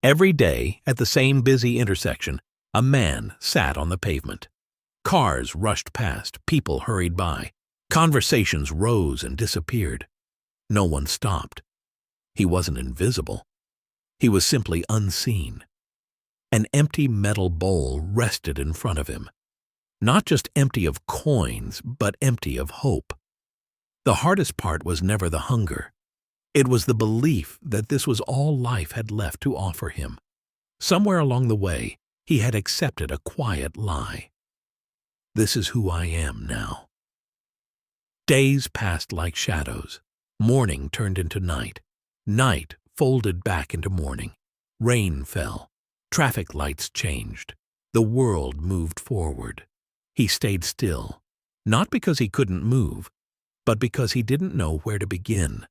Every day, at the same busy intersection, a man sat on the pavement. Cars rushed past, people hurried by. Conversations rose and disappeared. No one stopped. He wasn't invisible. He was simply unseen. An empty metal bowl rested in front of him. Not just empty of coins, but empty of hope. The hardest part was never the hunger. It was the belief that this was all life had left to offer him. Somewhere along the way, he had accepted a quiet lie. This is who I am now. Days passed like shadows. Morning turned into night. Night folded back into morning. Rain fell. Traffic lights changed. The world moved forward. He stayed still, not because he couldn't move, but because he didn't know where to begin.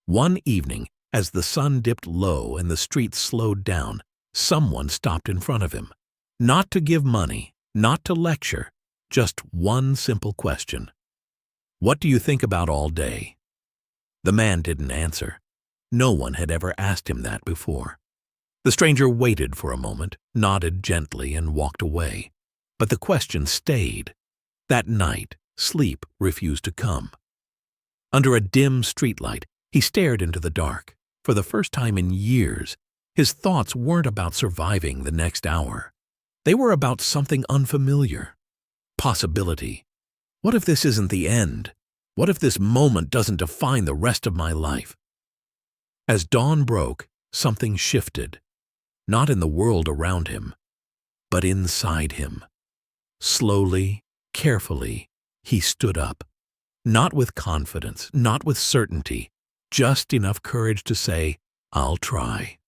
One evening, as the sun dipped low and the streets slowed down, someone stopped in front of him. Not to give money, not to lecture, just one simple question. What do you think about all day? The man didn't answer. No one had ever asked him that before. The stranger waited for a moment, nodded gently, and walked away. But the question stayed. That night, sleep refused to come. Under a dim streetlight, he stared into the dark. For the first time in years, his thoughts weren't about surviving the next hour. They were about something unfamiliar. Possibility. What if this isn't the end? What if this moment doesn't define the rest of my life? As dawn broke, something shifted. Not in the world around him, but inside him. Slowly, carefully, he stood up. Not with confidence, not with certainty, just enough courage to say, I'll try.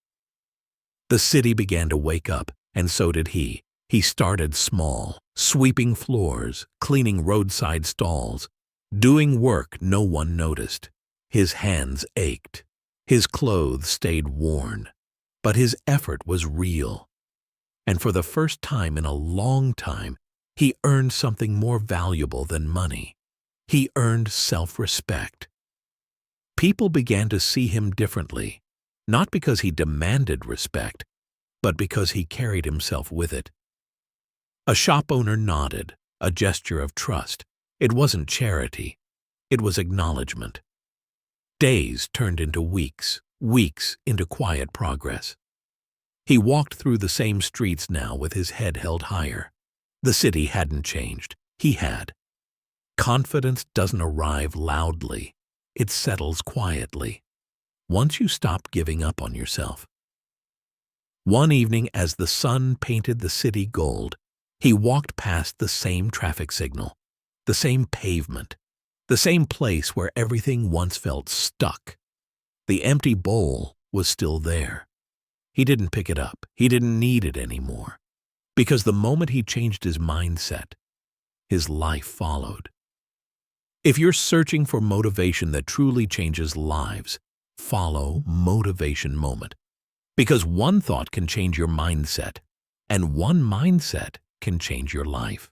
The city began to wake up, and so did he. He started small, sweeping floors, cleaning roadside stalls, doing work no one noticed. His hands ached. His clothes stayed worn. But his effort was real. And for the first time in a long time, he earned something more valuable than money. He earned self-respect. People began to see him differently, not because he demanded respect, but because he carried himself with it. A shop owner nodded, a gesture of trust. It wasn't charity. It was acknowledgement. Days turned into weeks, weeks into quiet progress. He walked through the same streets now with his head held higher. The city hadn't changed. He had. Confidence doesn't arrive loudly. It settles quietly, once you stop giving up on yourself. One evening, as the sun painted the city gold, he walked past the same traffic signal, the same pavement, the same place where everything once felt stuck. The empty bowl was still there. He didn't pick it up. He didn't need it anymore. Because the moment he changed his mindset, his life followed. If you're searching for motivation that truly changes lives, follow Motivation Moment. Because one thought can change your mindset, and one mindset can change your life.